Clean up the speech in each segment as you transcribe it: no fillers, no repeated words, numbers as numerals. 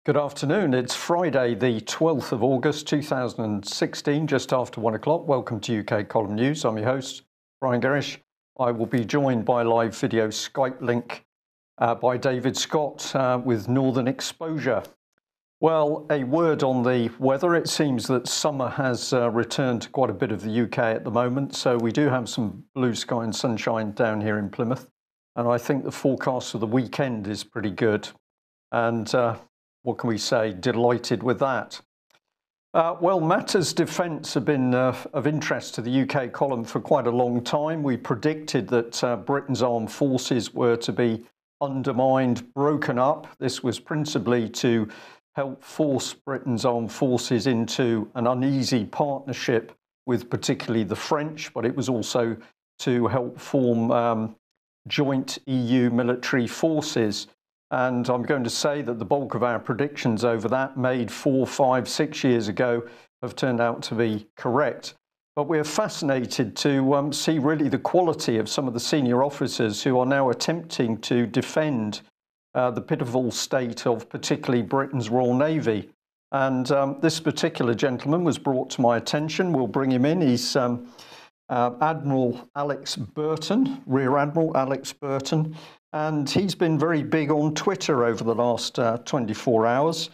Good afternoon. It's Friday, the 12th of August, 2016, just after 1 o'clock. Welcome to UK Column News. I'm your host, Brian Gerrish. I will be joined by a live video Skype link by David Scott with Northern Exposure. Well, a word on the weather. It seems that summer has returned to quite a bit of the UK at the moment. So we do have some blue sky and sunshine down here in Plymouth. And I think the forecast for the weekend is pretty good. And what can we say? Delighted with that. Well, matters defence have been of interest to the UK column for quite a long time. We predicted that Britain's armed forces were to be undermined, broken up. This was principally to help force Britain's armed forces into an uneasy partnership with particularly the French, but it was also to help form joint EU military forces. And I'm going to say that the bulk of our predictions over that made 4, 5, 6 years ago have turned out to be correct. But we're fascinated to see really the quality of some of the senior officers who are now attempting to defend the pitiful state of particularly Britain's Royal Navy. And this particular gentleman was brought to my attention. We'll bring him in. He's Admiral Alex Burton, Rear Admiral Alex Burton. And he's been very big on Twitter over the last 24 hours.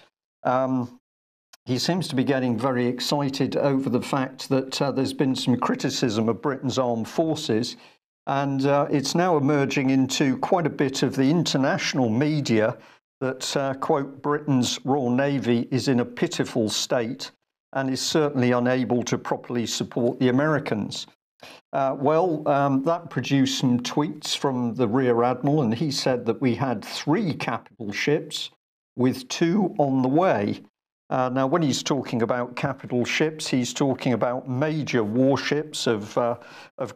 He seems to be getting very excited over the fact that there's been some criticism of Britain's armed forces. And it's now emerging into quite a bit of the international media that, quote, Britain's Royal Navy is in a pitiful state and is certainly unable to properly support the Americans. That produced some tweets from the Rear Admiral, and he said that we had 3 capital ships with 2 on the way. Now, when he's talking about capital ships, he's talking about major warships of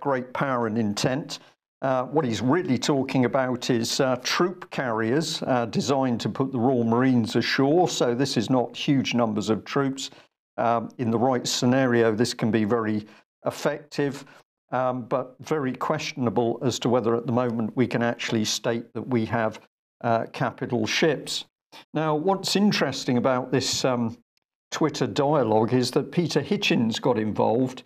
great power and intent. What he's really talking about is troop carriers designed to put the Royal Marines ashore. So this is not huge numbers of troops. In the right scenario, this can be very effective, but very questionable as to whether at the moment we can actually state that we have capital ships. Now, what's interesting about this Twitter dialogue is that Peter Hitchens got involved,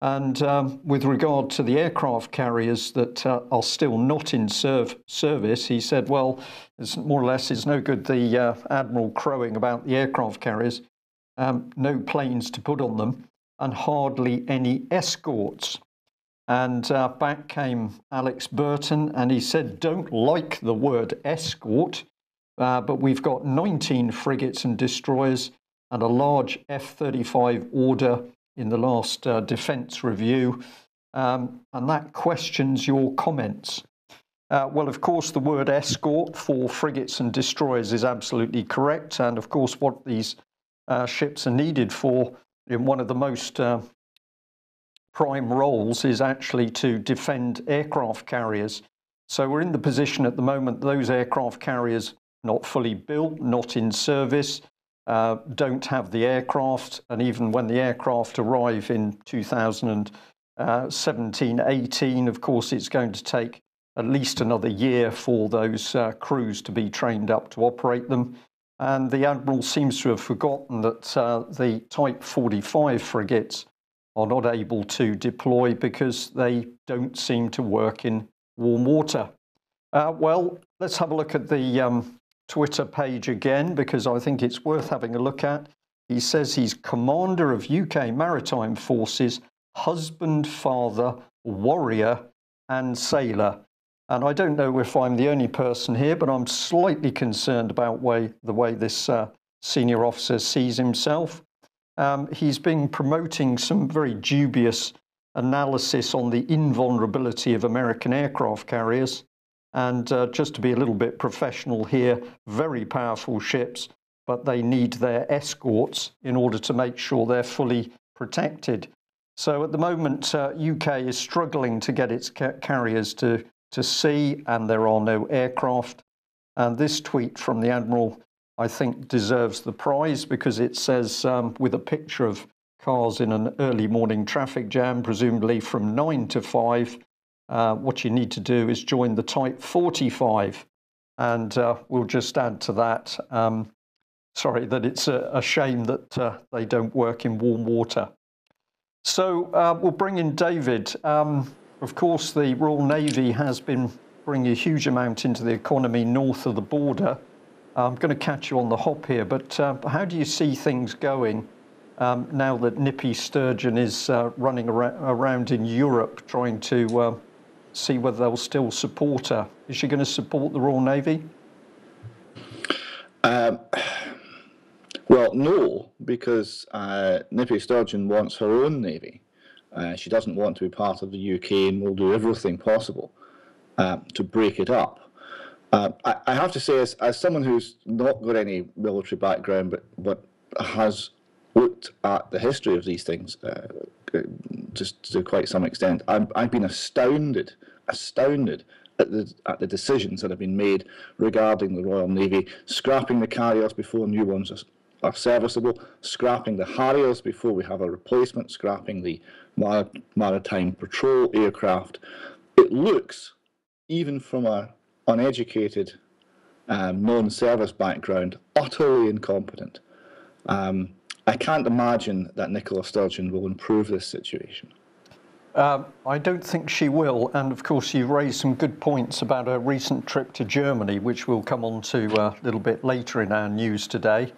and with regard to the aircraft carriers that are still not in service, he said, well, it's more or less, it's no good the Admiral crowing about the aircraft carriers, no planes to put on them, and hardly any escorts. And back came Alex Burton, and he said, don't like the word escort, but we've got 19 frigates and destroyers and a large F-35 order in the last defence review, and that questions your comments. Well, of course, the word escort for frigates and destroyers is absolutely correct, and of course what these ships are needed for in one of the most prime roles is actually to defend aircraft carriers. So we're in the position at the moment, those aircraft carriers not fully built, not in service, don't have the aircraft, and even when the aircraft arrive in 2017-18, of course, it's going to take at least another year for those crews to be trained up to operate them. And the Admiral seems to have forgotten that the Type 45 frigates are not able to deploy because they don't seem to work in warm water. Well, let's have a look at the Twitter page again, because I think it's worth having a look at. He says he's commander of UK Maritime Forces, husband, father, warrior, and sailor. And I don't know if I'm the only person here, but I'm slightly concerned about the way this senior officer sees himself. He's been promoting some very dubious analysis on the invulnerability of American aircraft carriers. And just to be a little bit professional here, very powerful ships, but they need their escorts in order to make sure they're fully protected. So at the moment, UK is struggling to get its carriers to sea, and there are no aircraft. And this tweet from the Admiral, I think, deserves the prize, because it says, with a picture of cars in an early morning traffic jam, presumably from 9 to 5, what you need to do is join the Type 45. And we'll just add to that sorry, that it's a shame that they don't work in warm water. So we'll bring in David. Of course, the Royal Navy has been bringing a huge amount into the economy north of the border. I'm going to catch you on the hop here, but how do you see things going now that Nippy Sturgeon is running around in Europe trying to see whether they'll still support her? Is she going to support the Royal Navy? Well, no, because Nippy Sturgeon wants her own navy. She doesn't want to be part of the UK and will do everything possible to break it up. I have to say, as someone who's not got any military background but has looked at the history of these things just to quite some extent, I've been astounded at the decisions that have been made regarding the Royal Navy, scrapping the carriers before new ones are serviceable, scrapping the Harriers before we have a replacement, scrapping the maritime patrol aircraft. It looks, even from an uneducated, non-service background, utterly incompetent. I can't imagine that Nicola Sturgeon will improve this situation. I don't think she will, and of course you raised some good points about her recent trip to Germany, which we'll come on to a little bit later in our news today.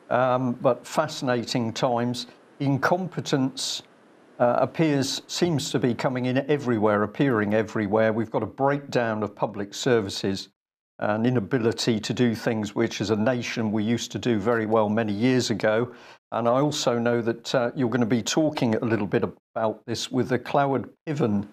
But fascinating times. Incompetence seems to be coming in everywhere, appearing everywhere. We've got a breakdown of public services, an inability to do things which as a nation we used to do very well many years ago. And I also know that you're going to be talking a little bit about this with the Cloward-Piven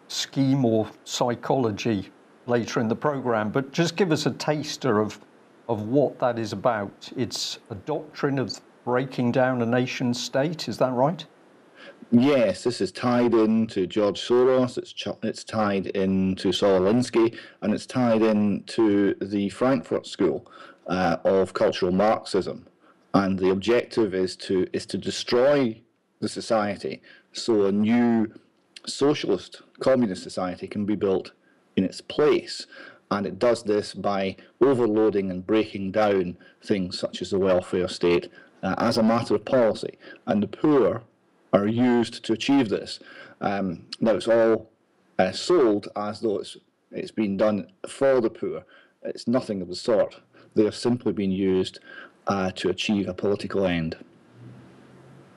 scheme or psychology later in the programme. But just give us a taster of what that is about. It's a doctrine of breaking down a nation state, is that right? Yes, this is tied into George Soros, it's tied into Saul Alinsky, and it's tied into the Frankfurt School of Cultural Marxism. And the objective is to destroy the society so a new socialist, communist society can be built in its place. And it does this by overloading and breaking down things such as the welfare state as a matter of policy. And the poor are used to achieve this. Now it's all sold as though it's been done for the poor. It's nothing of the sort. They have simply been used to achieve a political end.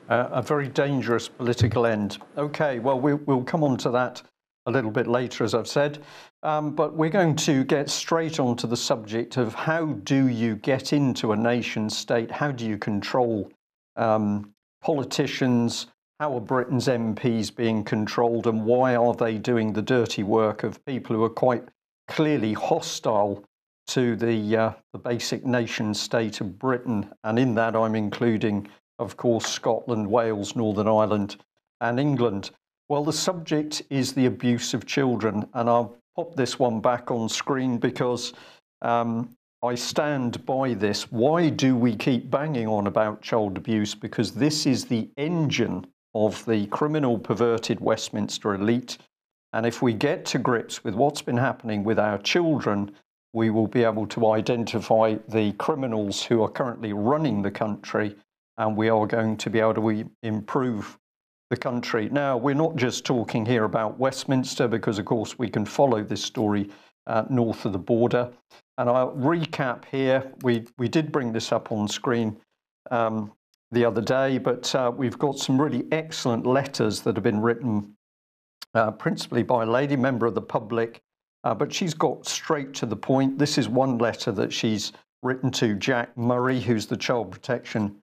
A very dangerous political end. Okay, well, we'll come on to that a little bit later, as I've said. But we're going to get straight onto the subject of how do you get into a nation state? How do you control politicians? How are Britain's MPs being controlled, and why are they doing the dirty work of people who are quite clearly hostile to the basic nation state of Britain? And in that I'm including, of course, Scotland, Wales, Northern Ireland and England. Well, the subject is the abuse of children, and I'll pop this one back on screen because I stand by this. Why do we keep banging on about child abuse? Because this is the engine of the criminal, perverted Westminster elite. And if we get to grips with what's been happening with our children, we will be able to identify the criminals who are currently running the country, and we are going to be able to improve the country. Now, we're not just talking here about Westminster, because of course we can follow this story north of the border. And I'll recap here. We did bring this up on screen the other day, but we've got some really excellent letters that have been written principally by a lady, member of the public, but she's got straight to the point. This is one letter that she's written to Jack Murray, who's the Child Protection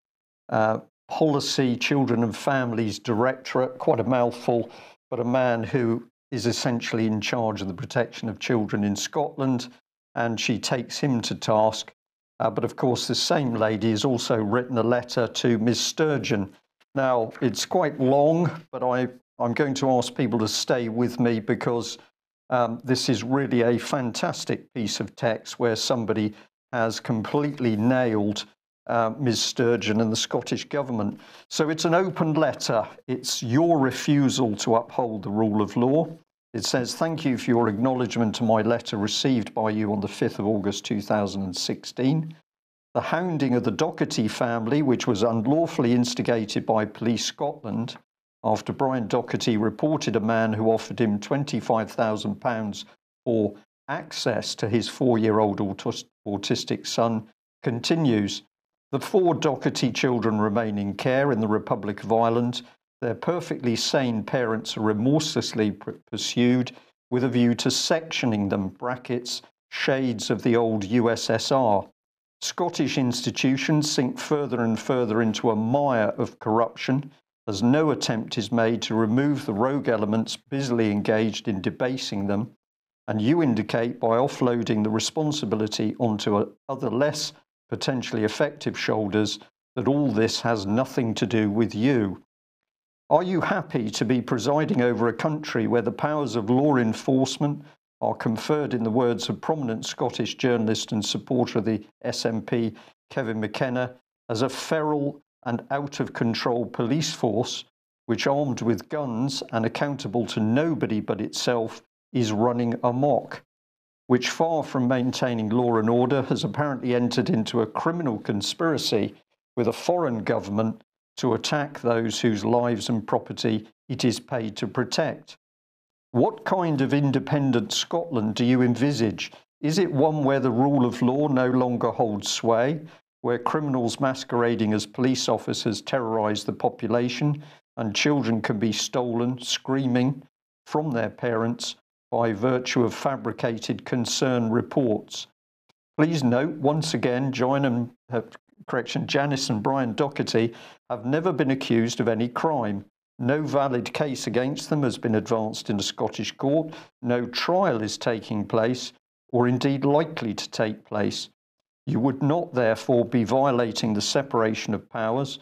Policy, Children and Families Directorate, quite a mouthful, but a man who is essentially in charge of the protection of children in Scotland, and she takes him to task. But of course, the same lady has also written a letter to Ms. Sturgeon. Now, it's quite long, but I'm going to ask people to stay with me because this is really a fantastic piece of text where somebody has completely nailed Ms. Sturgeon and the Scottish Government. So it's an open letter. It's your refusal to uphold the rule of law. It says, "Thank you for your acknowledgement to my letter received by you on the 5th of August 2016. The hounding of the Docherty family, which was unlawfully instigated by Police Scotland after Brian Docherty reported a man who offered him £25,000 for access to his 4-year-old autistic son, continues. The 4 Docherty children remain in care in the Republic of Ireland. Their perfectly sane parents are remorselessly pursued with a view to sectioning them, brackets, shades of the old USSR. Scottish institutions sink further and further into a mire of corruption as no attempt is made to remove the rogue elements busily engaged in debasing them, and you indicate by offloading the responsibility onto other less potentially effective shoulders that all this has nothing to do with you. Are you happy to be presiding over a country where the powers of law enforcement are conferred, in the words of prominent Scottish journalist and supporter of the SNP, Kevin McKenna, as a feral and out-of-control police force, which, armed with guns and accountable to nobody but itself, is running amok, which, far from maintaining law and order, has apparently entered into a criminal conspiracy with a foreign government to attack those whose lives and property it is paid to protect? What kind of independent Scotland do you envisage? Is it one where the rule of law no longer holds sway, where criminals masquerading as police officers terrorise the population and children can be stolen, screaming, from their parents by virtue of fabricated concern reports? Please note, once again, Janice and Brian Docherty have never been accused of any crime. No valid case against them has been advanced in a Scottish court. No trial is taking place, or indeed likely to take place. You would not, therefore, be violating the separation of powers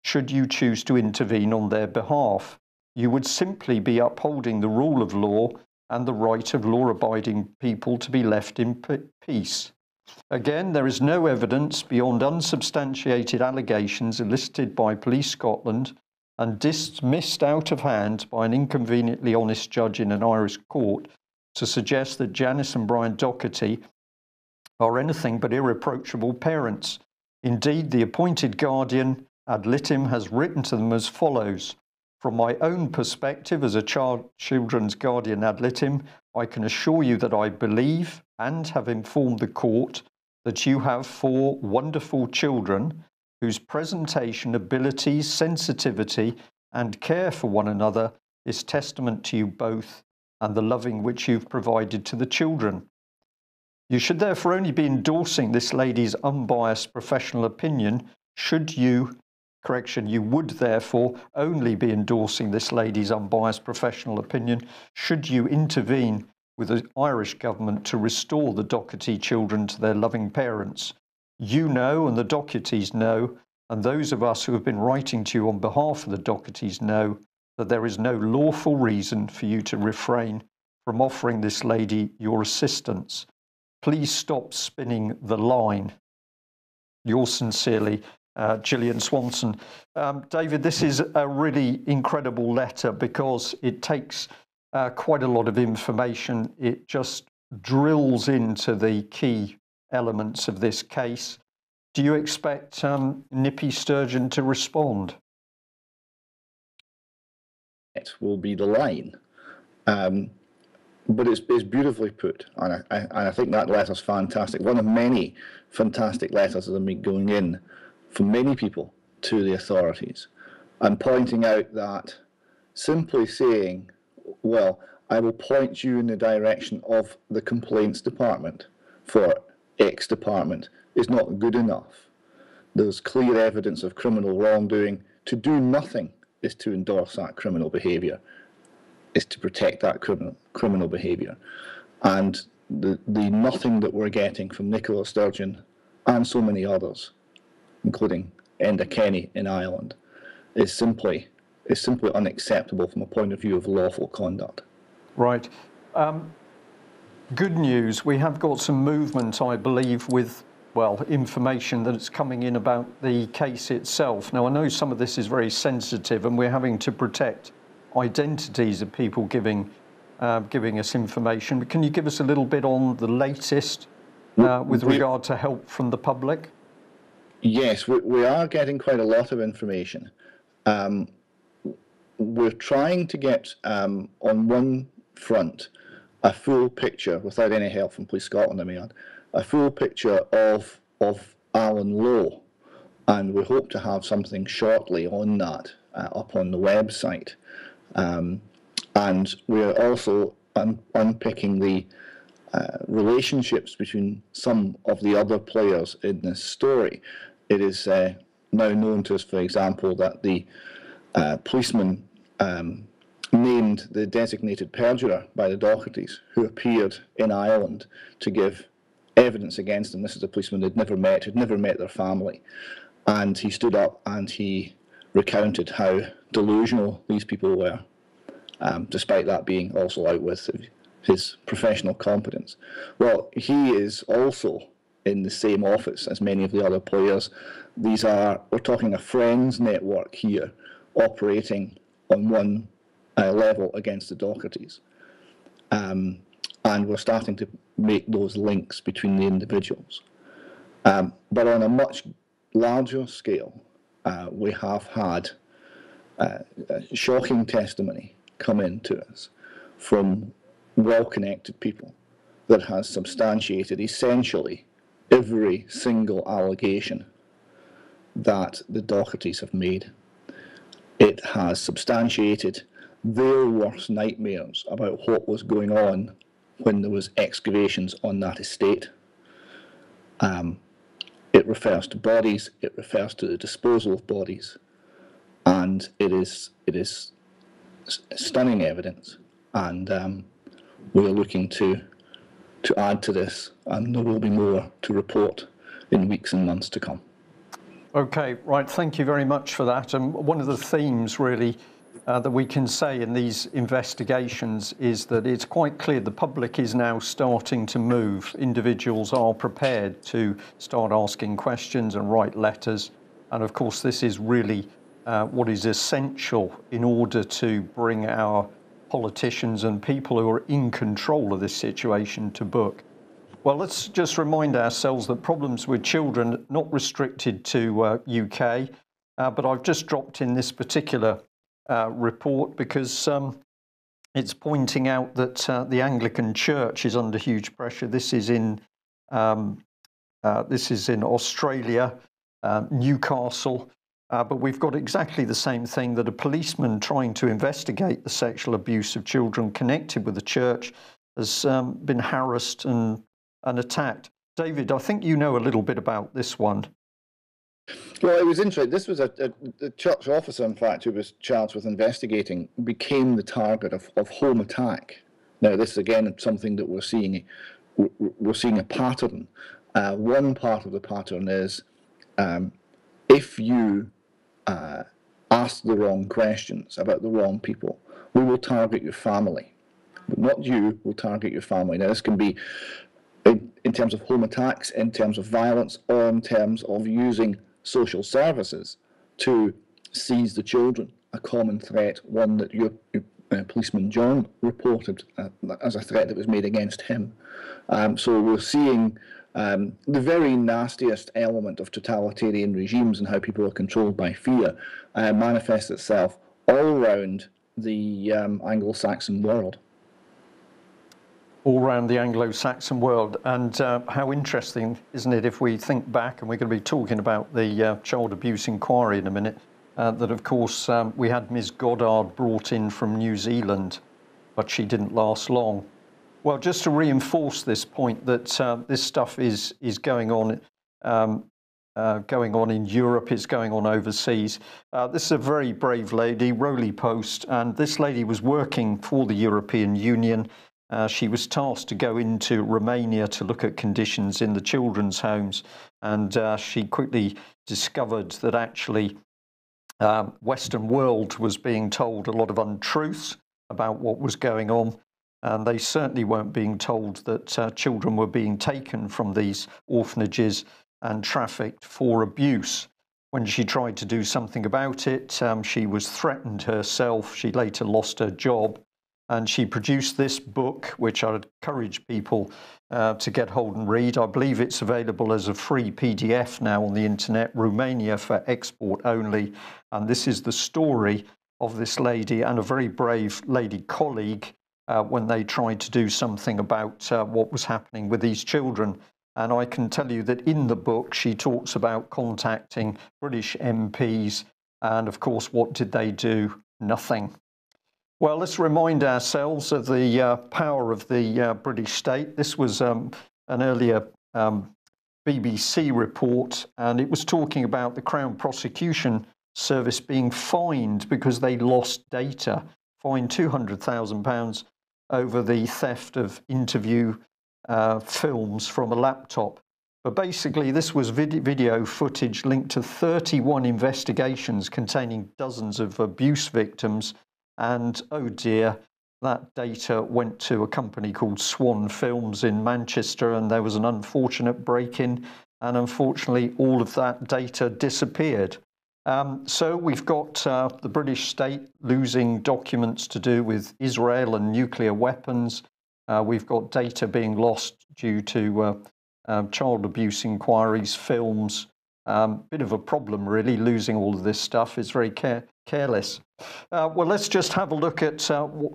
should you choose to intervene on their behalf. You would simply be upholding the rule of law and the right of law-abiding people to be left in peace. Again, there is no evidence beyond unsubstantiated allegations elicited by Police Scotland and dismissed out of hand by an inconveniently honest judge in an Irish court to suggest that Janice and Brian Docherty are anything but irreproachable parents. Indeed, the appointed guardian ad litem has written to them as follows: "From my own perspective as a children's guardian ad litem, I can assure you that I believe and have informed the court that you have 4 wonderful children whose presentation abilities, sensitivity, and care for one another is testament to you both and the loving which you've provided to the children. You should therefore only be endorsing this lady's unbiased professional opinion you would therefore only be endorsing this lady's unbiased professional opinion should you intervene with the Irish government to restore the Docherty children to their loving parents. You know, and the Dochertys know, and those of us who have been writing to you on behalf of the Dochertys know, that there is no lawful reason for you to refrain from offering this lady your assistance. Please stop spinning the line. Yours sincerely, Gillian Swanson." David, this is a really incredible letter because it takes quite a lot of information. It just drills into the key elements of this case. Do you expect Nippy Sturgeon to respond? It will be the line. But it's beautifully put, and I think that letter's fantastic. One of many fantastic letters that have been going in from many people to the authorities, and pointing out that simply saying, well, I will point you in the direction of the complaints department for X department is not good enough. There's clear evidence of criminal wrongdoing. To do nothing is to endorse that criminal behaviour, is to protect that criminal behaviour. And the nothing that we're getting from Nicola Sturgeon and so many others, including Enda Kenny in Ireland, is simply unacceptable from a point of view of lawful conduct. Right. Good news. We have got some movement, I believe, with, well, information that's coming in about the case itself. Now, I know some of this is very sensitive and we're having to protect identities of people giving us information. But can you give us a little bit on the latest with regard to help from the public? Yes, we are getting quite a lot of information. We're trying to get, on one front, a full picture, without any help from Police Scotland, I mean, a full picture of Alan Lowe, and we hope to have something shortly on that up on the website. And we're also unpicking the relationships between some of the other players in this story. It is now known to us, for example, that the policeman named the designated perjurer by the Dochertys, who appeared in Ireland to give evidence against them. This is a policeman they'd never met, who'd never met their family. And he stood up and he recounted how delusional these people were, despite that being also out with his professional competence. Well, he is also in the same office as many of the other players. We're talking a friends network here, operating on one level against the Dochertys. And we're starting to make those links between the individuals. But on a much larger scale, we have had shocking testimony come in to us from well-connected people that has substantiated essentially every single allegation that the Dochertys have made. It has substantiated their worst nightmares about what was going on when there was excavations on that estate. It refers to bodies, it refers to the disposal of bodies, and it is stunning evidence, and we're looking to add to this, and there will be more to report in weeks and months to come. Okay, right, thank you very much for that. And one of the themes really that we can say in these investigations is that it's quite clear the public is now starting to move. Individuals are prepared to start asking questions and write letters. And of course, this is really what is essential in order to bring our politicians and people who are in control of this situation to book. Well, let's just remind ourselves that problems with children are not restricted to UK, but I've just dropped in this particular report because it's pointing out that the Anglican Church is under huge pressure. This is in Australia, Newcastle, but we've got exactly the same thing, that a policeman trying to investigate the sexual abuse of children connected with the church has been harassed and attacked. David, I think you know a little bit about this one. Well, it was interesting. This was a church officer, in fact, who was charged with investigating, became the target of home attack. Now, this is again something that we're seeing a pattern. One part of the pattern is if you ask the wrong questions about the wrong people, we will target your family. Not you, we'll target your family. Now, this can be in terms of home attacks, in terms of violence, or in terms of using social services to seize the children, a common threat, one that your policeman John reported as a threat that was made against him. So we're seeing the very nastiest element of totalitarian regimes and how people are controlled by fear manifests itself all around the Anglo-Saxon world. All around the Anglo-Saxon world. And how interesting, isn't it, if we think back, and we're going to be talking about the child abuse inquiry in a minute, that of course we had Ms. Goddard brought in from New Zealand, but she didn't last long. Well, just to reinforce this point that this stuff is going on in Europe, it's going on overseas. This is a very brave lady, Roly Post, and this lady was working for the European Union. She was tasked to go into Romania to look at conditions in the children's homes, and she quickly discovered that actually Western world was being told a lot of untruths about what was going on, and they certainly weren't being told that children were being taken from these orphanages and trafficked for abuse. When she tried to do something about it, she was threatened herself. She later lost her job. and she produced this book, which I'd encourage people to get hold and read. I believe it's available as a free PDF now on the internet, Romania for Export Only. And this is the story of this lady and a very brave lady colleague when they tried to do something about what was happening with these children. And I can tell you that in the book, she talks about contacting British MPs. And of course, what did they do? Nothing. Well, let's remind ourselves of the power of the British state. This was an earlier BBC report, and it was talking about the Crown Prosecution Service being fined because they lost data, fined £200,000 over the theft of interview films from a laptop. But basically, this was video footage linked to 31 investigations containing dozens of abuse victims. And oh dear, that data went to a company called Swan Films in Manchester, and there was an unfortunate break-in, and unfortunately all of that data disappeared. So we've got the British state losing documents to do with Israel and nuclear weapons. We've got data being lost due to child abuse inquiries, films. Bit of a problem, really, losing all of this stuff. It's very careless. Well, let's just have a look at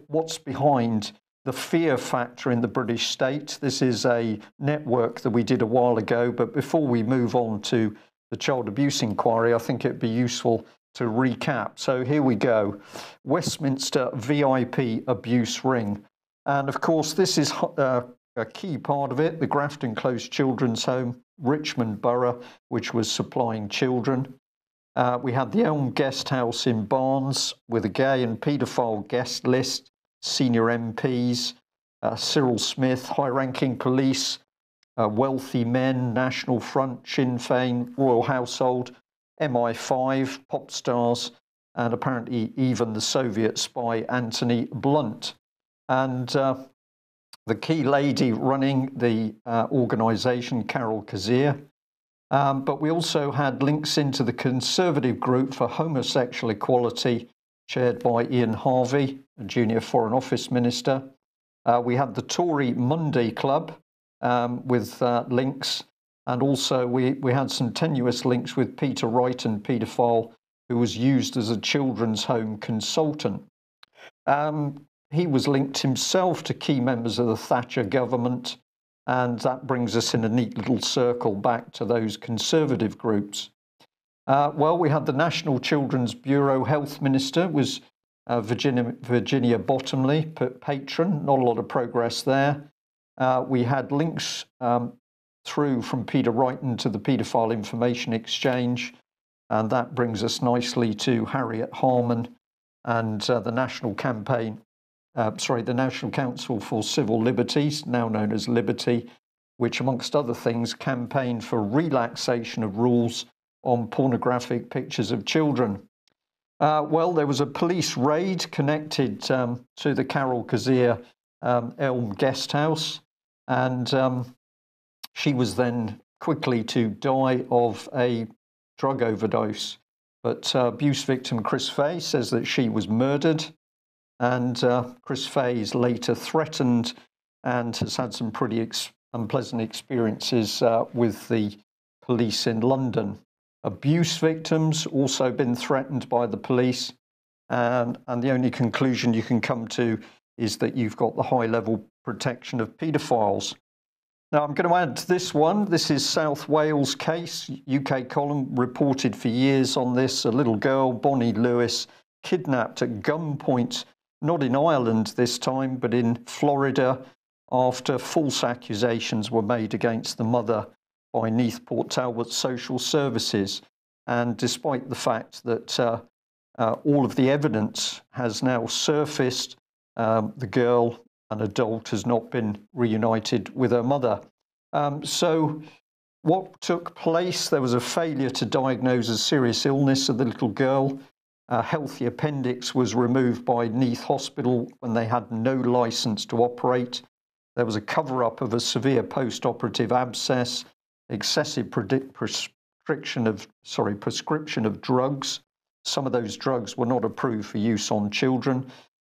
what's behind the fear factor in the British state. This is a network that we did a while ago, but before we move on to the child abuse inquiry, I think it'd be useful to recap. So here we go. Westminster VIP abuse ring. And of course, this is a key part of it, the Grafton Close Children's Home, Richmond Borough, which was supplying children. We had the Elm Guest House in Barnes with a gay and paedophile guest list, senior MPs, Cyril Smith, high-ranking police, wealthy men, National Front, Sinn Féin, Royal Household, MI5, pop stars, and apparently even the Soviet spy Anthony Blunt. And the key lady running the organisation, Carol Kazir. But we also had links into the Conservative Group for Homosexual Equality, chaired by Ian Harvey, a junior Foreign Office Minister. We had the Tory Monday Club with links, and also we had some tenuous links with Peter Wright, and paedophile, who was used as a children's home consultant. He was linked himself to key members of the Thatcher government, and that brings us in a neat little circle back to those conservative groups. Well, we had the National Children's Bureau Health Minister was Virginia Bottomley, patron, not a lot of progress there. We had links through from Peter Wrighton to the Paedophile Information Exchange, and that brings us nicely to Harriet Harman and the National Council for Civil Liberties, now known as Liberty, which, amongst other things, campaigned for relaxation of rules on pornographic pictures of children. Well, there was a police raid connected to the Carol Kazir Elm Guest House, and she was then quickly to die of a drug overdose. But abuse victim Chris Fay says that she was murdered. And Chris Fay is later threatened and has had some pretty unpleasant experiences with the police in London. Abuse victims also been threatened by the police, and the only conclusion you can come to is that you've got the high-level protection of paedophiles. Now, I'm going to add this one. This is South Wales case. UK column reported for years on this. A little girl, Bonnie Lewis, kidnapped at gunpoint, not in Ireland this time, but in Florida, after false accusations were made against the mother by Neath Port Talbot Social Services. And despite the fact that all of the evidence has now surfaced, the girl, an adult, has not been reunited with her mother. So what took place? There was a failure to diagnose a serious illness of the little girl. A healthy appendix was removed by Neath Hospital when they had no license to operate. There was a cover-up of a severe post-operative abscess, excessive prescription of drugs. Some of those drugs were not approved for use on children.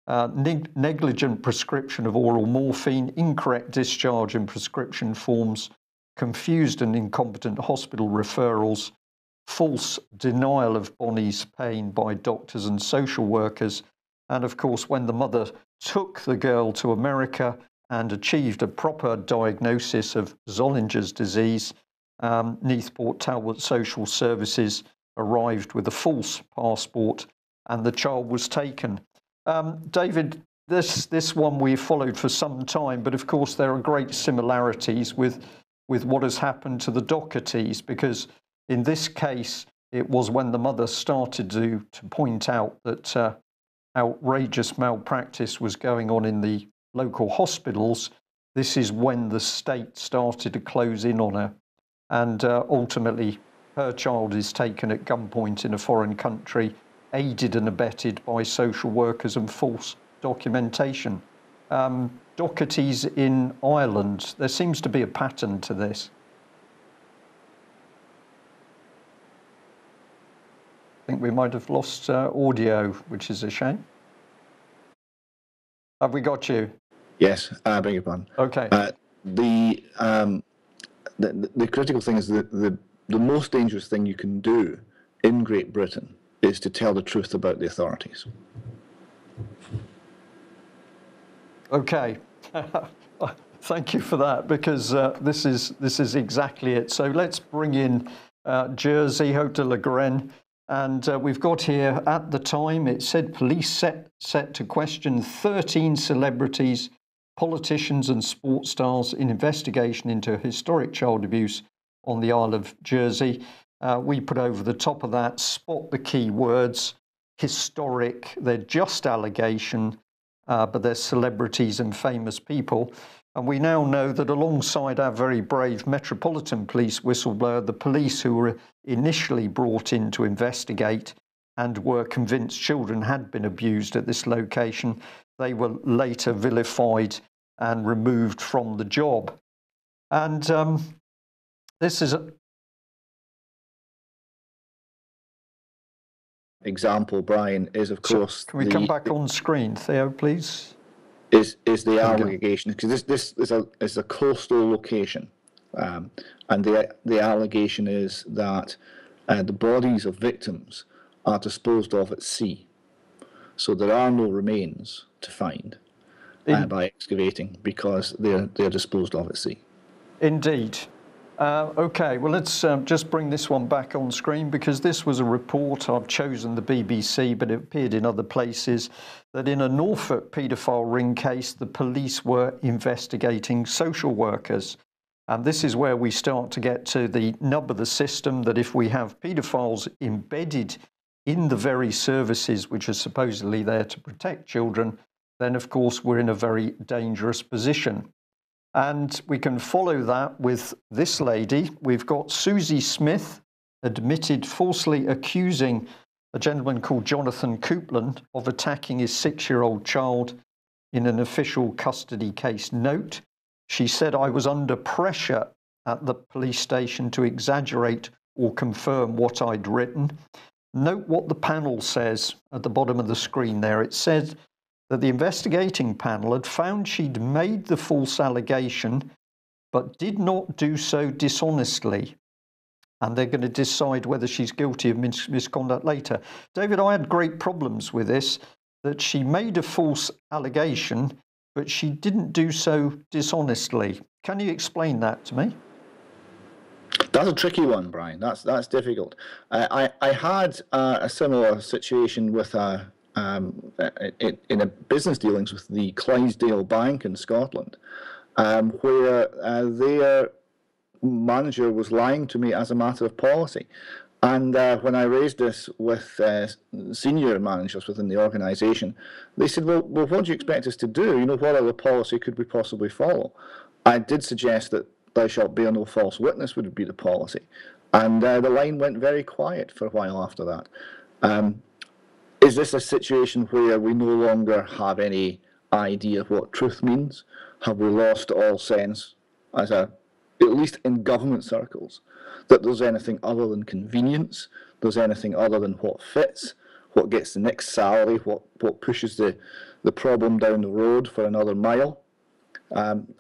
negligent prescription of oral morphine, incorrect discharge in prescription forms, confused and incompetent hospital referrals, false denial of Bonnie's pain by doctors and social workers, and of course when the mother took the girl to America and achieved a proper diagnosis of Zollinger's disease, Neathport Talbot Social Services arrived with a false passport and the child was taken. David, this one we followed for some time, but of course there are great similarities with what has happened to the Dochertys, because in this case it was when the mother started to point out that outrageous malpractice was going on in the local hospitals. This is when the state started to close in on her, and ultimately her child is taken at gunpoint in a foreign country, aided and abetted by social workers and false documentation. Dochertys in Ireland, there seems to be a pattern to this. I think we might have lost audio, which is a shame. Have we got you? Yes, I beg your pardon. Okay. The critical thing is that the most dangerous thing you can do in Great Britain is to tell the truth about the authorities. Okay. Thank you for that, because this is exactly it. So let's bring in Jersey, Haute de la Garenne. And we've got here, at the time, it said police set to question 13 celebrities, politicians and sports stars in investigation into historic child abuse on the Isle of Jersey. We put over the top of that, spot the key words, historic, they're just allegation, but they're celebrities and famous people. And we now know that alongside our very brave Metropolitan Police whistleblower, the police who were initially brought in to investigate and were convinced children had been abused at this location, they were later vilified and removed from the job. And this is a example, Brian, is of course. Can we come back on screen, Theo, please? Is the allegation, because this is a coastal location, and the allegation is that the bodies of victims are disposed of at sea, so there are no remains to find by excavating, because they're disposed of at sea. Indeed. Okay, well, let's just bring this one back on screen, because this was a report. I've chosen the BBC, but it appeared in other places, that in a Norfolk paedophile ring case, the police were investigating social workers. And this is where we start to get to the nub of the system, that if we have paedophiles embedded in the very services which are supposedly there to protect children, then of course we're in a very dangerous position. And we can follow that with this lady. We've got Susie Smith, admitted falsely accusing a gentleman called Jonathan Coupland of attacking his 6-year-old child in an official custody case note. She said, "I was under pressure at the police station to exaggerate or confirm what I'd written." Note what the panel says at the bottom of the screen there. It said that the investigating panel had found she'd made the false allegation, but did not do so dishonestly. And they're going to decide whether she's guilty of misconduct later. David, I had great problems with this, that she made a false allegation, but she didn't do so dishonestly. Can you explain that to me? That's a tricky one, Brian. That's difficult. I had a similar situation with in a business dealings with the Clydesdale Bank in Scotland, where their manager was lying to me as a matter of policy. And when I raised this with senior managers within the organisation, they said, well, what do you expect us to do? You know, what other policy could we possibly follow? I did suggest that thou shalt bear no false witness would be the policy. And the line went very quiet for a while after that. Is this a situation where we no longer have any idea of what truth means? Have we lost all sense, at least in government circles, that there's anything other than convenience, there's anything other than what fits, what gets the next salary, what pushes the the problem down the road for another mile.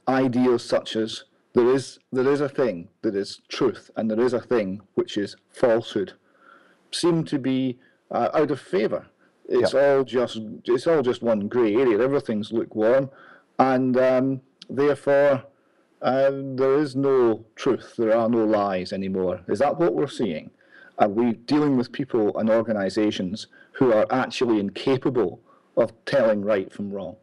Ideas such as there is a thing that is truth and there is a thing which is falsehood seem to be out of favour. It's all just one grey area. Everything's lukewarm, and therefore there is no truth. There are no lies anymore. Is that what we're seeing? Are we dealing with people and organisations who are actually incapable of telling right from wrong?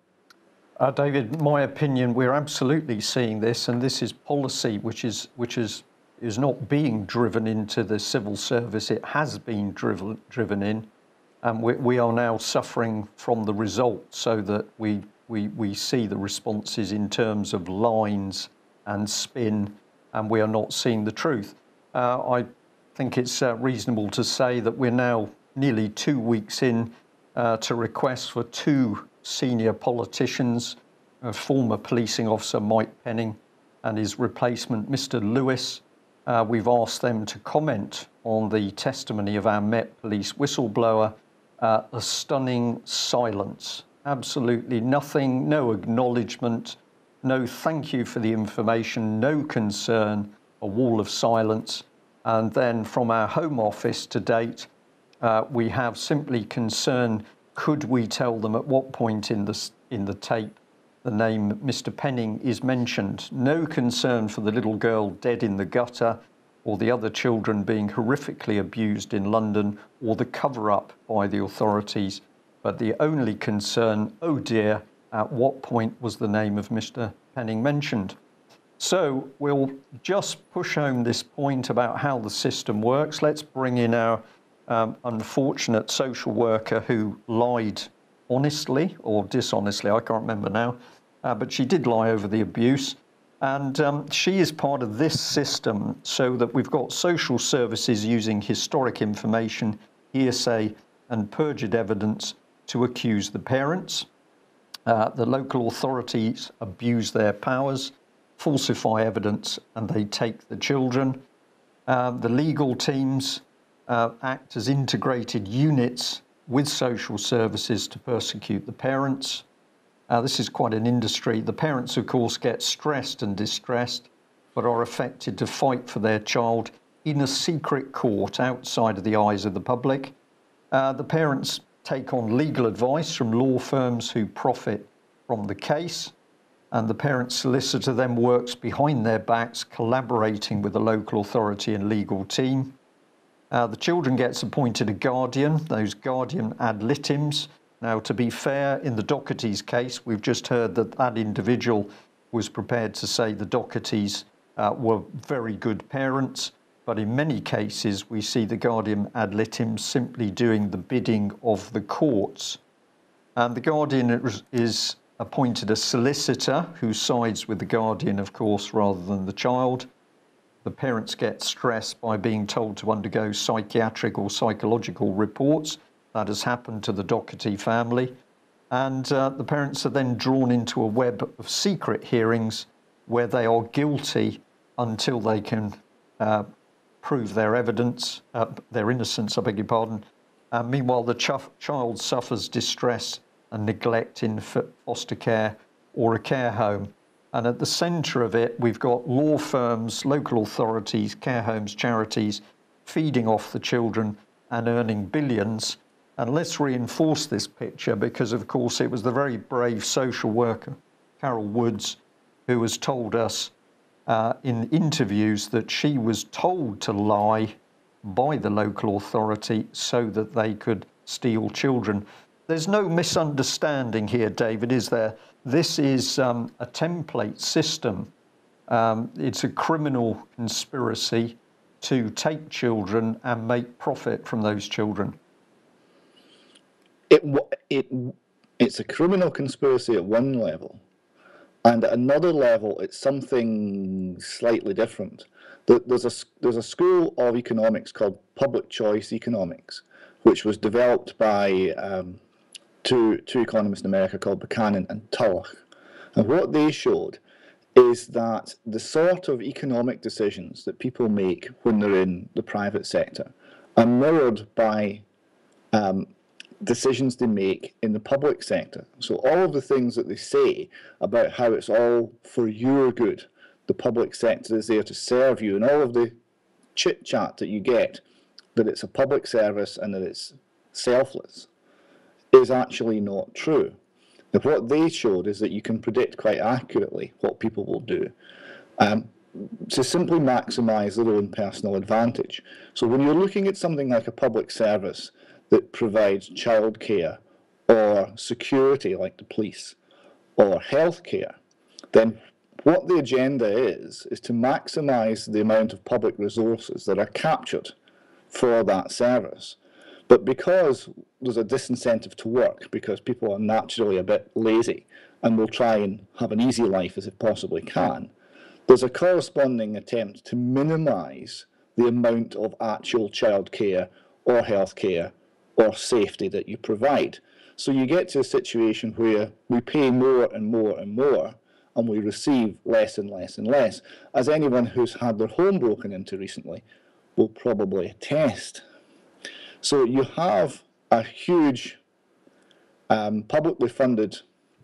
David, my opinion, we're absolutely seeing this, and this is policy which is not being driven into the civil service. It has been driven in, and we are now suffering from the result, so that we see the responses in terms of lines and spin, and we are not seeing the truth. I think it's reasonable to say that we're now nearly 2 weeks in to requests for 2 senior politicians, former policing officer Mike Penning and his replacement Mr. Lewis. We've asked them to comment on the testimony of our Met Police whistleblower. A stunning silence, absolutely nothing, no acknowledgement, no thank you for the information, no concern, a wall of silence. And then from our Home Office to date, we have simply concern, could we tell them at what point in the tape the name Mr. Penning is mentioned? No concern for the little girl dead in the gutter, or the other children being horrifically abused in London, or the cover-up by the authorities. But the only concern, oh dear, at what point was the name of Mr. Penning mentioned? So we'll just push home this point about how the system works. Let's bring in our unfortunate social worker who lied honestly or dishonestly, I can't remember now, but she did lie over the abuse. And she is part of this system, so that we've got social services using historic information, hearsay and perjured evidence to accuse the parents. The local authorities abuse their powers, falsify evidence, and they take the children. The legal teams act as integrated units with social services to persecute the parents. This is quite an industry. The parents, of course, get stressed and distressed, but are affected to fight for their child in a secret court outside of the eyes of the public. The parents take on legal advice from law firms who profit from the case, and the parent solicitor then works behind their backs, collaborating with the local authority and legal team. The children gets appointed a guardian, those guardian ad litems. Now, to be fair, in the Dochertys case, we've just heard that that individual was prepared to say the Dochertys were very good parents, but in many cases we see the guardian ad litem simply doing the bidding of the courts. And the guardian is appointed a solicitor who sides with the guardian, of course, rather than the child. The parents get stressed by being told to undergo psychiatric or psychological reports. That has happened to the Docherty family. And the parents are then drawn into a web of secret hearings where they are guilty until they can prove their evidence, their innocence, I beg your pardon. Meanwhile, the child suffers distress and neglect in foster care or a care home. And at the centre of it, we've got law firms, local authorities, care homes, charities, feeding off the children and earning billions. And let's reinforce this picture because, of course, it was the very brave social worker, Carol Woods, who has told us in interviews that she was told to lie by the local authority so that they could steal children. There's no misunderstanding here, David, is there? This is a template system. It's a criminal conspiracy to take children and make profit from those children. It's a criminal conspiracy at one level, and at another level, it's something slightly different. There's a school of economics called public choice economics, which was developed by two economists in America called Buchanan and Tulloch. And what they showed is that the sort of economic decisions that people make when they're in the private sector are mirrored by decisions they make in the public sector. So all of the things that they say about how it's all for your good, the public sector is there to serve you, and all of the chit-chat that you get, that it's a public service and that it's selfless, is actually not true. Now, what they showed is that you can predict quite accurately what people will do to simply maximise their own personal advantage. So when you're looking at something like a public service that provides childcare or security like the police or healthcare, then what the agenda is to maximise the amount of public resources that are captured for that service. But because there's a disincentive to work, because people are naturally a bit lazy and will try and have an easy life as they possibly can, there's a corresponding attempt to minimise the amount of actual childcare or healthcare or safety that you provide. So you get to a situation where we pay more and more and more, and we receive less and less and less, as anyone who's had their home broken into recently will probably attest. So you have a huge publicly funded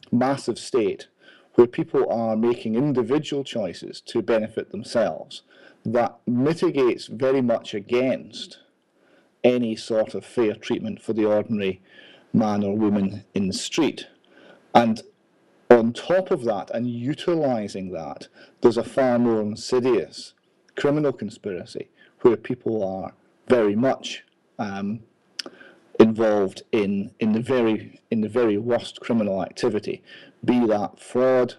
massive state where people are making individual choices to benefit themselves that mitigates very much against any sort of fair treatment for the ordinary man or woman in the street. And on top of that, and utilising that, there's a far more insidious criminal conspiracy where people are very much involved in the very worst criminal activity, be that fraud,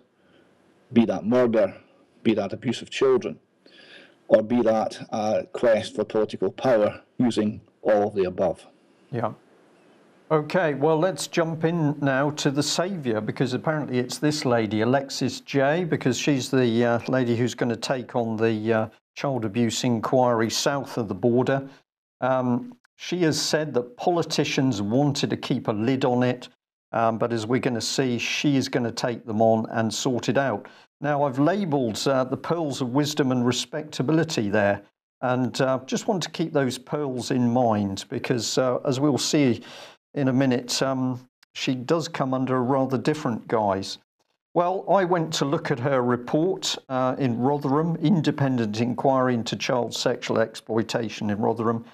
be that murder, be that abuse of children, or be that quest for political power using all of the above. Yeah. Okay, well, let's jump in now to the saviour, because apparently it's this lady, Alexis J, because she's the lady who's going to take on the child abuse inquiry south of the border. She has said that politicians wanted to keep a lid on it, but as we're going to see, she is going to take them on and sort it out. Now, I've labelled the pearls of wisdom and respectability there, and just want to keep those pearls in mind, because as we'll see in a minute, she does come under a rather different guise. Well, I went to look at her report in Rotherham, Independent Inquiry into Child Sexual Exploitation in Rotherham.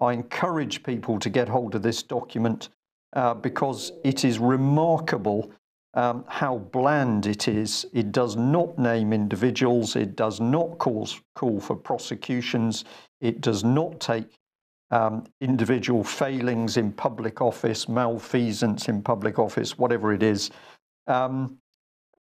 I encourage people to get hold of this document because it is remarkable how bland it is. It does not name individuals. It does not call for prosecutions. It does not take individual failings in public office, malfeasance in public office, whatever it is.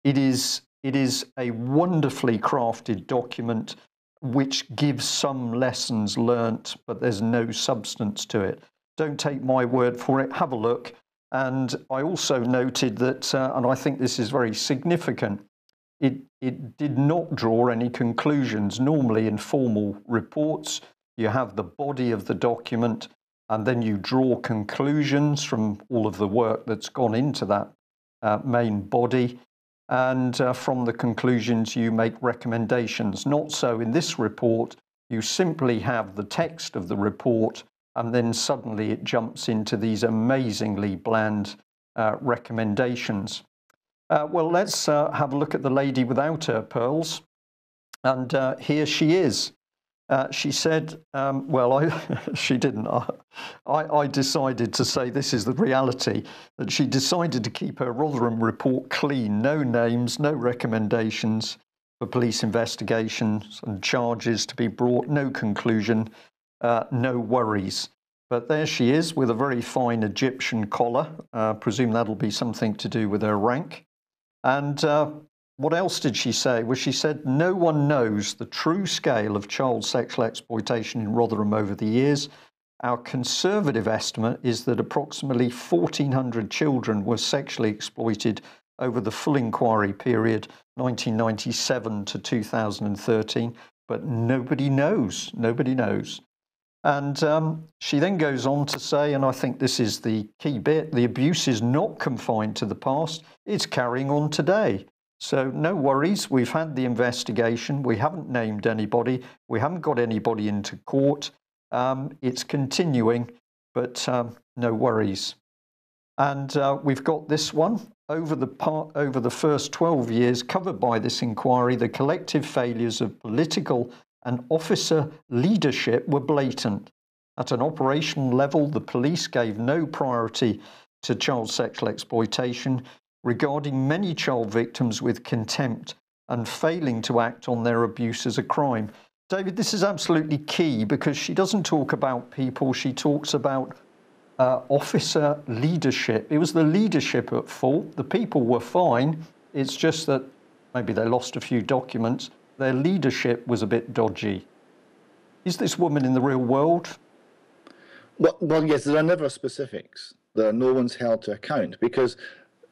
It is a wonderfully crafted document which gives some lessons learnt, but there's no substance to it. Don't take my word for it, have a look. And I also noted that, and I think this is very significant, it did not draw any conclusions. Normally in formal reports, you have the body of the document, and then you draw conclusions from all of the work that's gone into that main body. And from the conclusions, you make recommendations. Not so in this report. You simply have the text of the report, and then suddenly it jumps into these amazingly bland recommendations. Well, let's have a look at the lady without her pearls. And here she is. She said, she didn't. I decided to say this is the reality, that she decided to keep her Rotherham report clean. No names, no recommendations for police investigations and charges to be brought, no conclusion, no worries. But there she is with a very fine Egyptian collar. Presume that'll be something to do with her rank. And what else did she say? Well, she said, no one knows the true scale of child sexual exploitation in Rotherham over the years. Our conservative estimate is that approximately 1,400 children were sexually exploited over the full inquiry period, 1997 to 2013, but nobody knows. Nobody knows. And she then goes on to say, and I think this is the key bit, the abuse is not confined to the past, it's carrying on today. So no worries, we've had the investigation, we haven't named anybody, we haven't got anybody into court, it's continuing, but no worries. And we've got this one. Over the first 12 years covered by this inquiry, the collective failures of political and officer leadership were blatant. At an operational level, the police gave no priority to child sexual exploitation, regarding many child victims with contempt and failing to act on their abuse as a crime. David, this is absolutely key because she doesn't talk about people, she talks about officer leadership. It was the leadership at fault. The people were fine. It's just that maybe they lost a few documents. Their leadership was a bit dodgy. Is this woman in the real world? Well, yes, there are never specifics. No one's held to account, because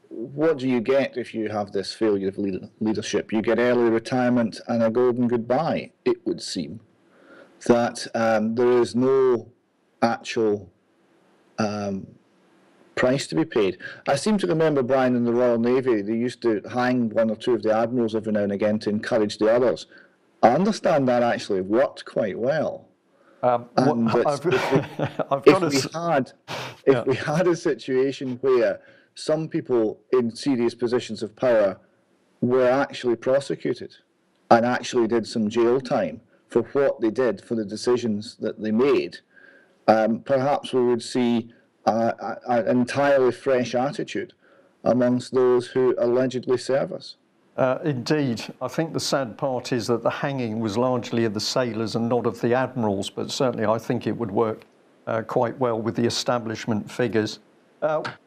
what do you get if you have this failure of leadership? You get early retirement and a golden goodbye, it would seem. That there is no actual price to be paid. I seem to remember, Brian, in the Royal Navy, they used to hang one or two of the admirals every now and again to encourage the others. I understand that actually worked quite well. If we had a situation where some people in serious positions of power were actually prosecuted and actually did some jail time for what they did, for the decisions that they made, perhaps we would see an entirely fresh attitude amongst those who allegedly serve us. Indeed. I think the sad part is that the hanging was largely of the sailors and not of the admirals, but certainly I think it would work quite well with the establishment figures.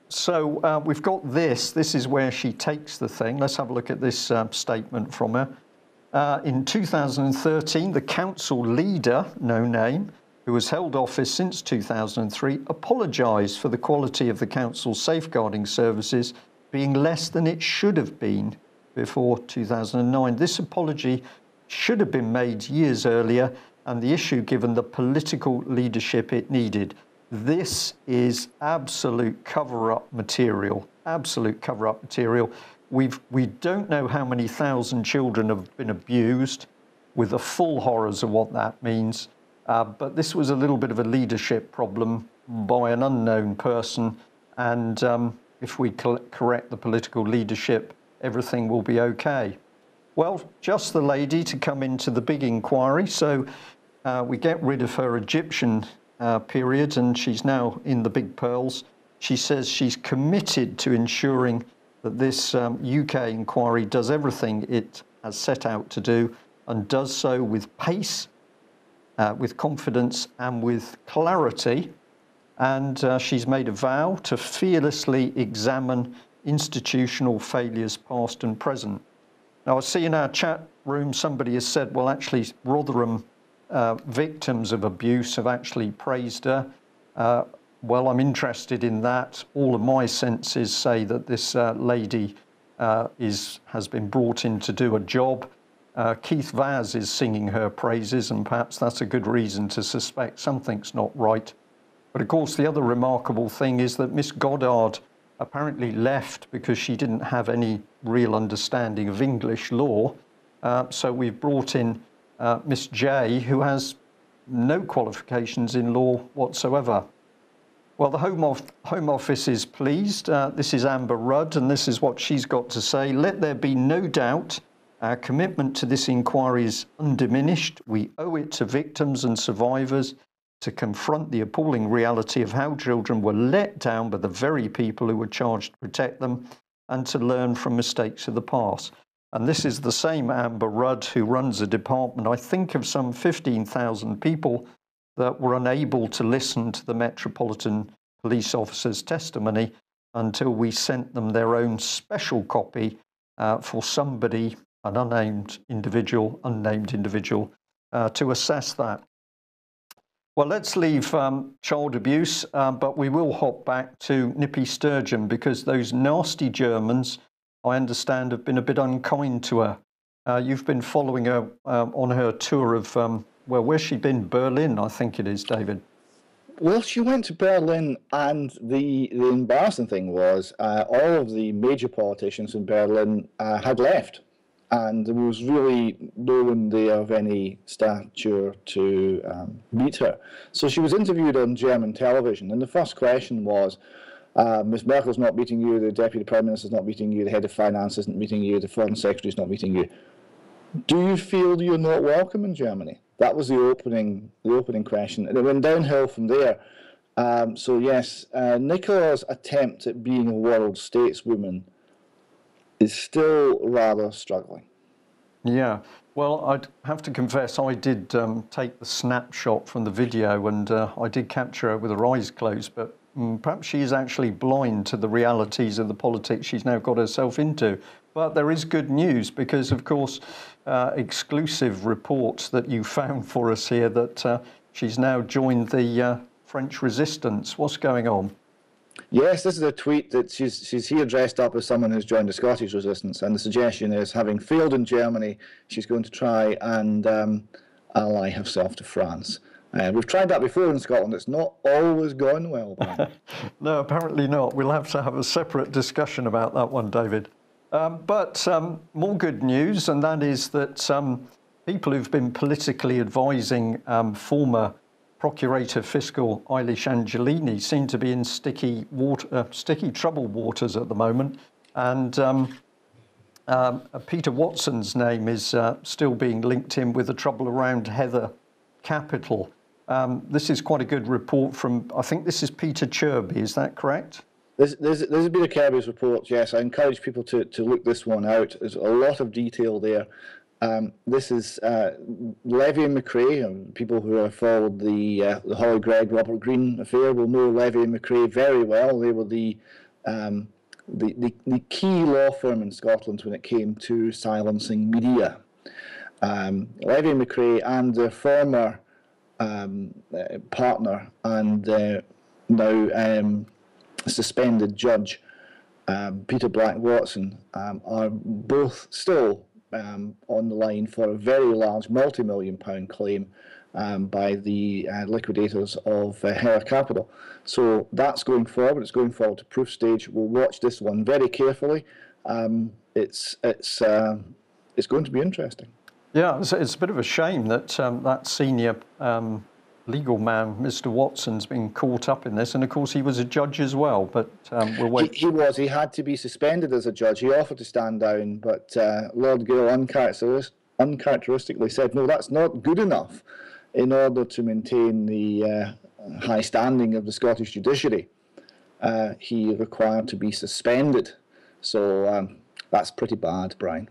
So we've got this. This is where she takes the thing. Let's have a look at this statement from her. In 2013, the council leader, no name, who has held office since 2003, apologised for the quality of the council's safeguarding services being less than it should have been before 2009. This apology should have been made years earlier, and the issue given the political leadership it needed. This is absolute cover-up material, absolute cover-up material. We don't know how many thousand children have been abused, with the full horrors of what that means. But this was a little bit of a leadership problem by an unknown person. And if we correct the political leadership, everything will be okay. Well, just the lady to come into the big inquiry. So we get rid of her Egyptian period, and she's now in the big pearls. She says she's committed to ensuring that this UK inquiry does everything it has set out to do, and does so with pace, with confidence and with clarity. And she's made a vow to fearlessly examine institutional failures past and present. Now, I see in our chat room somebody has said, well, actually, Rotherham victims of abuse have actually praised her. Well, I'm interested in that. All of my senses say that this lady has been brought in to do a job. Keith Vaz is singing her praises, and perhaps that's a good reason to suspect something's not right. But of course, the other remarkable thing is that Miss Goddard apparently left because she didn't have any real understanding of English law. So we've brought in Miss J, who has no qualifications in law whatsoever. Well, the Home Office is pleased. This is Amber Rudd, and this is what she's got to say. Let there be no doubt our commitment to this inquiry is undiminished. We owe it to victims and survivors to confront the appalling reality of how children were let down by the very people who were charged to protect them, and to learn from mistakes of the past. And this is the same Amber Rudd who runs a department, I think, of some 15,000 people that were unable to listen to the Metropolitan Police officer's testimony until we sent them their own special copy for somebody, an unnamed individual, to assess that. Well, let's leave child abuse, but we will hop back to Nippy Sturgeon, because those nasty Germans, I understand, have been a bit unkind to her. You've been following her on her tour of, well, where's she been? Berlin, I think it is, David. Well, she went to Berlin, and the embarrassing thing was all of the major politicians in Berlin had left. And there was really no one there of any stature to meet her. So she was interviewed on German television, and the first question was, Ms. Merkel's not meeting you, the Deputy Prime Minister's not meeting you, the Head of Finance isn't meeting you, the Foreign Secretary's not meeting you. Do you feel you're not welcome in Germany? That was the opening question, and it went downhill from there. So yes, Nicola's attempt at being a world stateswoman is still rather struggling. Yeah, well, I'd have to confess I did take the snapshot from the video, and I did capture her with her eyes closed, but perhaps she is actually blind to the realities of the politics she's now got herself into. But there is good news because, of course, exclusive reports that you found for us here that she's now joined the French resistance. What's going on? Yes, this is a tweet that she's here dressed up as someone who's joined the Scottish resistance, and the suggestion is, having failed in Germany, she's going to try and ally herself to France. We've tried that before in Scotland. It's not always gone well, Brian. No, apparently not. We'll have to have a separate discussion about that one, David. But more good news, and that is that people who've been politically advising former Procurator Fiscal Eilish Angelini seem to be in sticky troubled waters at the moment. And Peter Watson's name is still being linked in with the trouble around Heather Capital. This is quite a good report from, I think this is Peter Chirby, is that correct? This has been a Kirby's report, yes. I encourage people to look this one out. There's a lot of detail there. This is Levy and McRae. People who have followed the Holly Gregg, Robert Greene affair will know Levy and McRae very well. They were the key law firm in Scotland when it came to silencing media. Levy and McRae and their former partner and now suspended judge Peter Black-Watson are both still on the line for a very large multi-million-pound claim by the liquidators of Heather Capital. So that's going forward. It's going forward to proof stage. We'll watch this one very carefully. It's going to be interesting. Yeah, it's a bit of a shame that that senior legal man, Mr. Watson's been caught up in this, and of course he was a judge as well. But we'll wait. He was. He had to be suspended as a judge. He offered to stand down, but Lord Gill uncharacteristically said, "No, that's not good enough." In order to maintain the high standing of the Scottish judiciary, he required to be suspended. So that's pretty bad, Brian.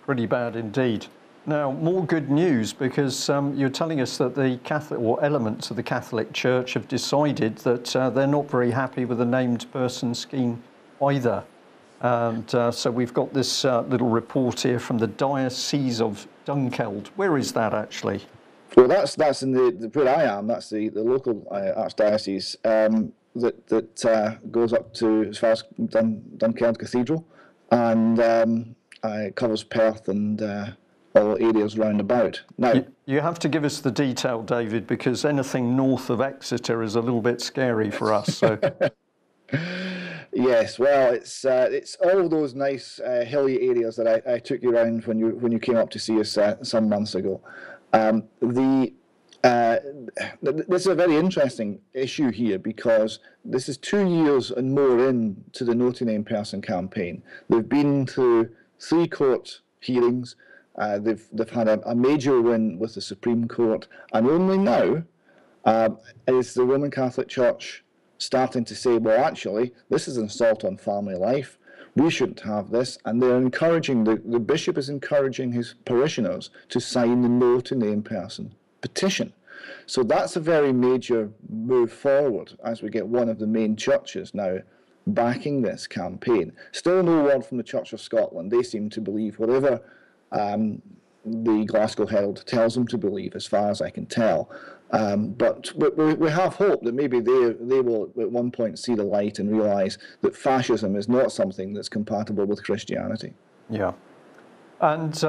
Pretty bad indeed. Now, more good news, because you're telling us that the Catholic, or elements of the Catholic Church, have decided that they're not very happy with the named person scheme either. And so we've got this little report here from the Diocese of Dunkeld. Where is that actually? Well, that's in the where I am. That's the local archdiocese that goes up to as far as Dunkeld Cathedral, and covers Perth and all areas round about. Now, you have to give us the detail, David, because anything north of Exeter is a little bit scary for us. So. Yes, well, it's all of those nice hilly areas that I took you around when you came up to see us some months ago. This is a very interesting issue here because this is 2 years and more into the No to Name Person campaign. They've been through 3 court hearings. They've had a major win with the Supreme Court, and only now is the Roman Catholic Church starting to say, well, actually, this is an assault on family life. We shouldn't have this, and they're encouraging, the bishop is encouraging his parishioners to sign the No to Name Person petition. So that's a very major move forward as we get one of the main churches now backing this campaign. Still no word from the Church of Scotland. They seem to believe whatever the Glasgow Herald tells them to believe, as far as I can tell. But we have hope that maybe they will at one point see the light and realise that fascism is not something that's compatible with Christianity. Yeah. And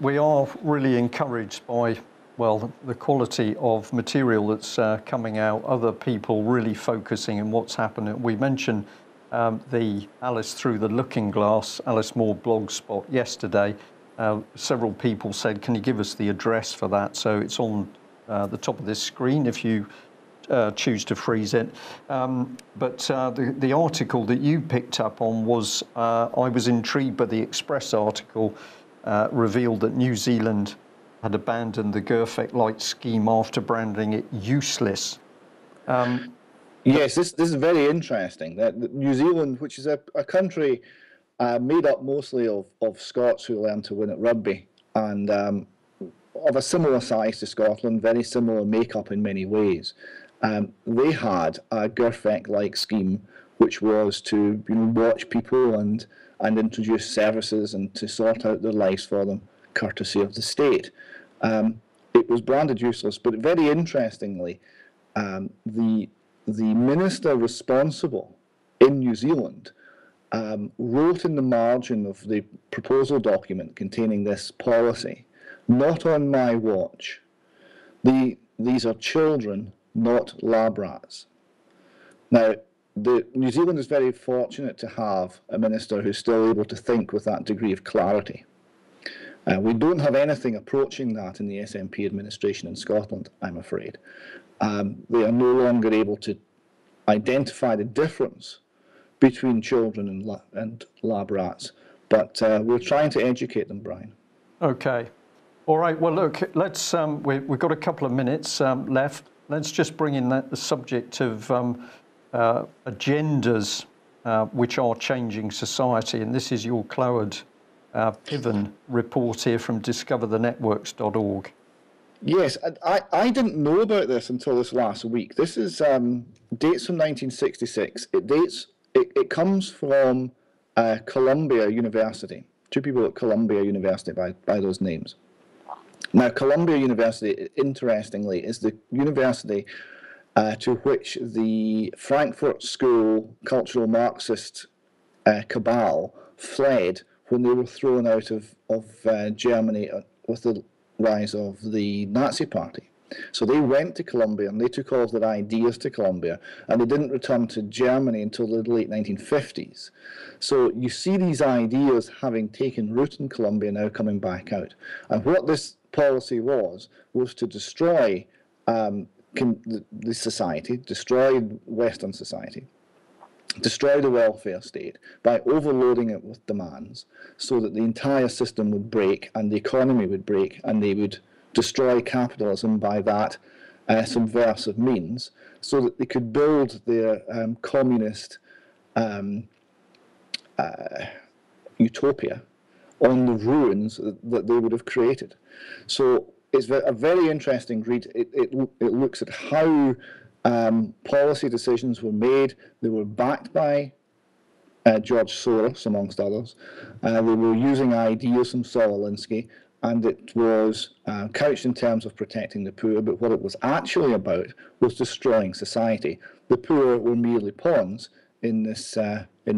we are really encouraged by, well, the quality of material that's coming out, other people really focusing on what's happening. We mentioned the Alice Through the Looking Glass, Alice Moore blog spot yesterday. Several people said, can you give us the address for that? So it's on the top of this screen if you choose to freeze it. But the article that you picked up on was, I was intrigued by the Express article, revealed that New Zealand had abandoned the Gerfect Light scheme after branding it useless. Yes, this is very interesting. That New Zealand, which is a country made up mostly of Scots who learned to win at rugby, and of a similar size to Scotland, very similar makeup in many ways. They had a Gerfect-like scheme, which was to watch people and introduce services and to sort out their lives for them, courtesy of the state. It was branded useless, but very interestingly, the minister responsible in New Zealand wrote in the margin of the proposal document containing this policy, "Not on my watch. These are children, not lab rats." Now, New Zealand is very fortunate to have a minister who's still able to think with that degree of clarity. We don't have anything approaching that in the SNP administration in Scotland, I'm afraid. They are no longer able to identify the difference between children and lab rats, but we're trying to educate them, Brian. Okay. All right. Well, look, let's. We've got a couple of minutes left. Let's just bring in the subject of agendas which are changing society, and this is your Clyward Piven report here from discoverthenetworks.org. Yes, I didn't know about this until this last week. This is dates from 1966. It comes from Columbia University. Two people at Columbia University by those names. Now, Columbia University, interestingly, is the university to which the Frankfurt School cultural Marxist cabal fled when they were thrown out of Germany with the rise of the Nazi Party. So they went to Columbia and they took all of their ideas to Columbia, and they didn't return to Germany until the late 1950s. So you see these ideas having taken root in Columbia now coming back out. And what this policy was to destroy the society, destroy Western society, destroy the welfare state by overloading it with demands so that the entire system would break and the economy would break and they would destroy capitalism by that subversive means so that they could build their communist utopia on the ruins that they would have created. So it's a very interesting read. It looks at how policy decisions were made. They were backed by George Soros, amongst others. They were using ideas from Saul Alinsky, and it was couched in terms of protecting the poor, but what it was actually about was destroying society. The poor were merely pawns in this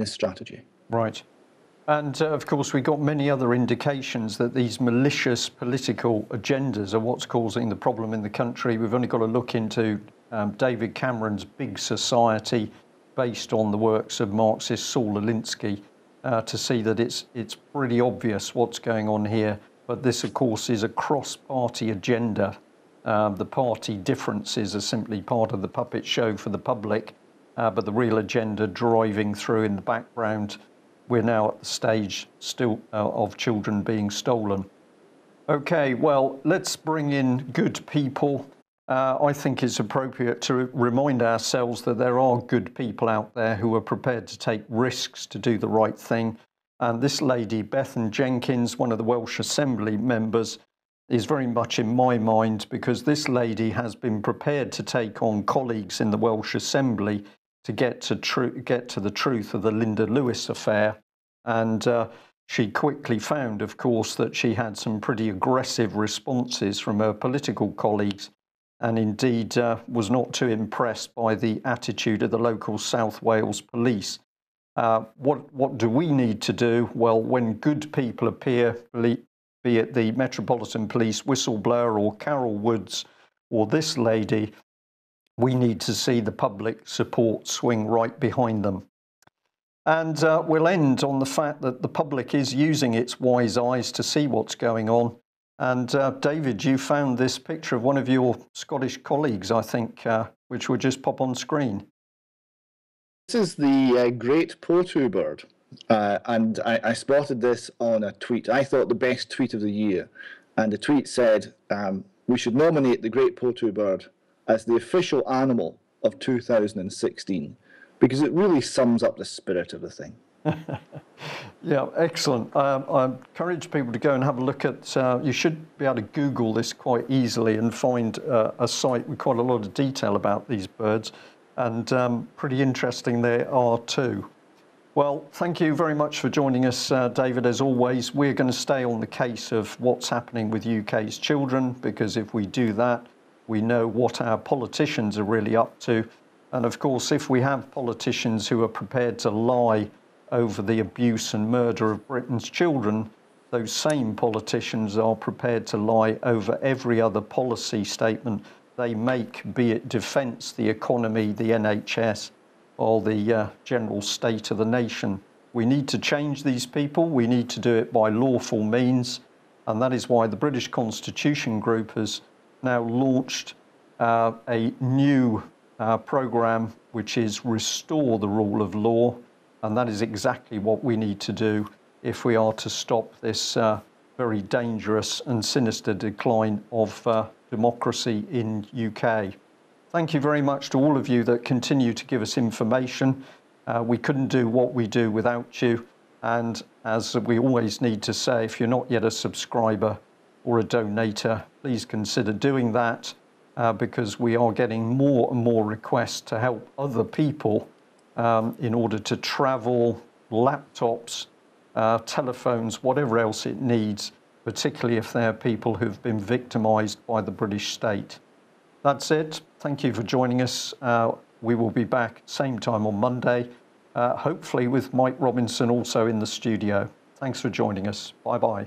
strategy. Right. And of course, we got many other indications that these malicious political agendas are what's causing the problem in the country. We've only got to look into David Cameron's Big Society, based on the works of Marxist Saul Alinsky, to see that it's pretty obvious what's going on here. But this, of course, is a cross-party agenda. The party differences are simply part of the puppet show for the public, but the real agenda driving through in the background. We're now at the stage still of children being stolen. Okay, well, let's bring in good people. I think it's appropriate to remind ourselves that there are good people out there who are prepared to take risks to do the right thing. And this lady, Bethan Jenkins, one of the Welsh Assembly members, is very much in my mind because this lady has been prepared to take on colleagues in the Welsh Assembly to get to the truth of the Linda Lewis affair. And she quickly found, of course, that she had some pretty aggressive responses from her political colleagues, and indeed was not too impressed by the attitude of the local South Wales police. What do we need to do? Well, when good people appear, be it the Metropolitan Police whistleblower or Carol Woods or this lady, we need to see the public support swing right behind them. And we'll end on the fact that the public is using its wise eyes to see what's going on. And David, you found this picture of one of your Scottish colleagues, I think, which would just pop on screen. This is the great potu bird, and I spotted this on a tweet. I thought the best tweet of the year, and the tweet said, we should nominate the great potu bird as the official animal of 2016, because it really sums up the spirit of the thing. Yeah, excellent. I encourage people to go and have a look at, you should be able to Google this quite easily and find a site with quite a lot of detail about these birds, and pretty interesting they are too. Well, thank you very much for joining us, David. As always, we're going to stay on the case of what's happening with UK's children, because if we do that, we know what our politicians are really up to. And of course, if we have politicians who are prepared to lie over the abuse and murder of Britain's children, those same politicians are prepared to lie over every other policy statement they make, be it defence, the economy, the NHS, or the general state of the nation. We need to change these people. We need to do it by lawful means. And that is why the British Constitution Group has now launched a new programme, which is Restore the Rule of Law. And that is exactly what we need to do if we are to stop this very dangerous and sinister decline of democracy in UK. Thank you very much to all of you that continue to give us information. We couldn't do what we do without you. And as we always need to say, if you're not yet a subscriber or a donator, please consider doing that, because we are getting more and more requests to help other people in order to travel, laptops, telephones, whatever else it needs, particularly if they're people who've been victimised by the British state. That's it. Thank you for joining us. We will be back same time on Monday, hopefully with Mike Robinson also in the studio. Thanks for joining us. Bye-bye.